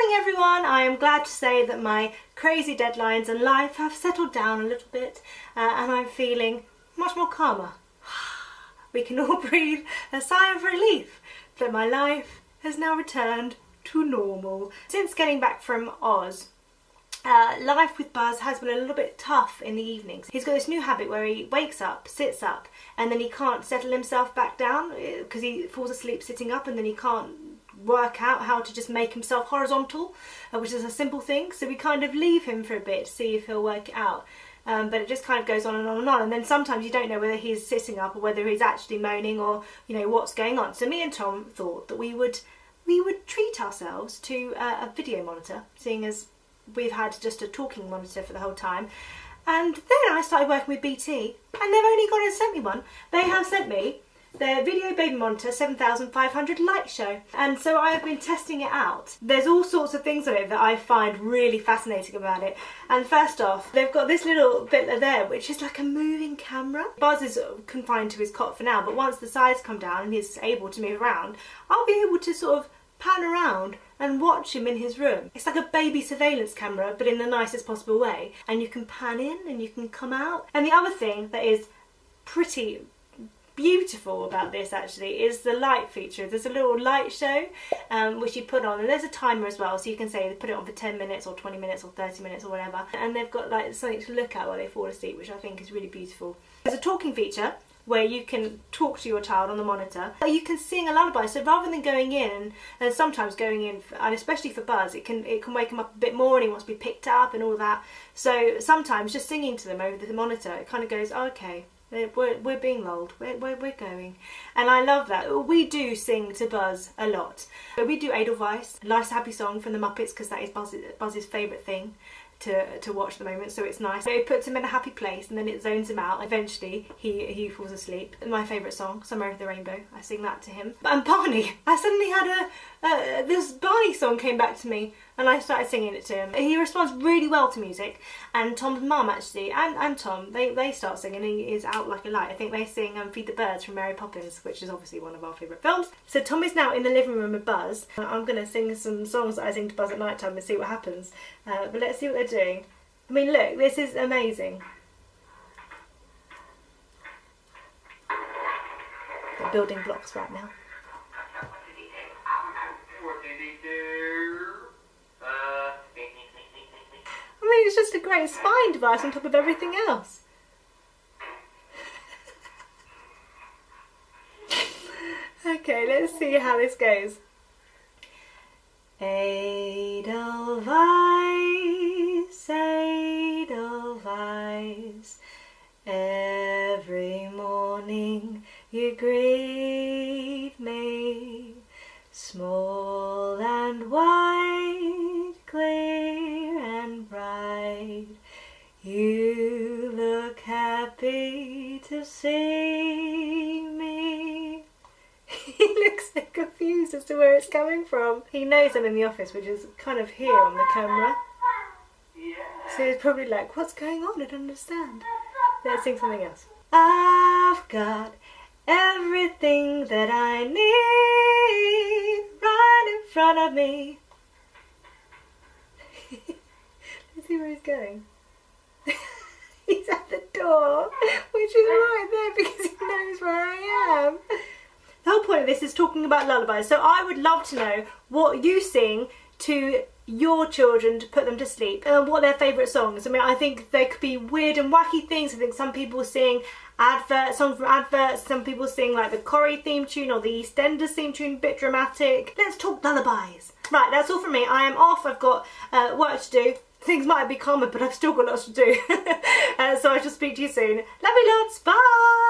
morning everyone. I am glad to say that my crazy deadlines and life have settled down a little bit and I'm feeling much more calmer. We can all breathe a sigh of relief that my life has now returned to normal. Since getting back from Oz, life with Buzz has been a little bit tough in the evenings. He's got this new habit where he wakes up, sits up, and then he can't settle himself back down because he falls asleep sitting up, and then he can't work out how to just make himself horizontal, which is a simple thing. So we kind of leave him for a bit to see if he'll work it out. But it just kind of goes on and on and on, and then sometimes you don't know whether he's sitting up or whether he's actually moaning or what's going on. So me and Tom thought that we would treat ourselves to a video monitor, seeing as we've had just a talking monitor for the whole time. And then I started working with BT, and they've only gone and sent me one. They have sent me their Video Baby Monitor 7500 Light Show, and so I have been testing it out. There's all sorts of things on it that I find really fascinating about it. And first off, they've got this little bit there which is like a moving camera. Buzz is confined to his cot for now, but once the sides come down and he's able to move around, I'll be able to sort of pan around and watch him in his room. It's like a baby surveillance camera, but in the nicest possible way, and you can pan in and you can come out. And the other thing that is pretty beautiful about this actually is the light feature. There's a little light show which you put on, and there's a timer as well, so you can say put it on for 10 minutes or 20 minutes or 30 minutes or whatever, and they've got like something to look at while they fall asleep, which I think is really beautiful. There's a talking feature where you can talk to your child on the monitor. You can sing a lullaby, so rather than going in, and sometimes going in, and especially for Buzz, it can wake him up a bit more and he wants to be picked up and all that. So sometimes just singing to them over the monitor, it kind of goes, oh, okay, we're being lulled, we're going. And I love that. We do sing to Buzz a lot. We do Edelweiss, Life's a Happy Song from the Muppets, because that is Buzz's favourite thing to watch at the moment, so it's nice. So it puts him in a happy place and then it zones him out. Eventually he falls asleep. My favourite song, Somewhere Over the Rainbow, I sing that to him. And Barney, I suddenly had this Barney song came back to me and I started singing it to him. He responds really well to music, and Tom's mum actually, and Tom, they start singing, and he is out like a light. I think they sing Feed the Birds from Mary Poppins, which is obviously one of our favourite films. So Tom is now in the living room with Buzz. I'm going to sing some songs that I sing to Buzz at night time and see what happens. But let's see what they're doing. I mean, look, this is amazing. They're building blocks right now. I mean, it's just a great spine device on top of everything else. Okay, let's see how this goes. Edelweiss, Edelweiss, every morning you greet me, small and white, clear and bright, you look happy to see me. He looks so confused as to where it's coming from. He knows I'm in the office, which is kind of here on the camera. So he's probably like, what's going on? I don't understand. Let's sing something else. I've got everything that I need right in front of me. Let's see where he's going. He's at the door, which is right there because he knows where I am. The whole point of this is talking about lullabies, so I would love to know what you sing to your children to put them to sleep and what their favourite songs. I mean, I think there could be weird and wacky things. I think some people sing songs from adverts, some people sing like the Corrie theme tune or the EastEnders theme tune, a bit dramatic. Let's talk lullabies. Right, that's all from me. I am off, I've got work to do. Things might be calmer, but I've still got lots to do. So I shall speak to you soon. Love you lots, bye!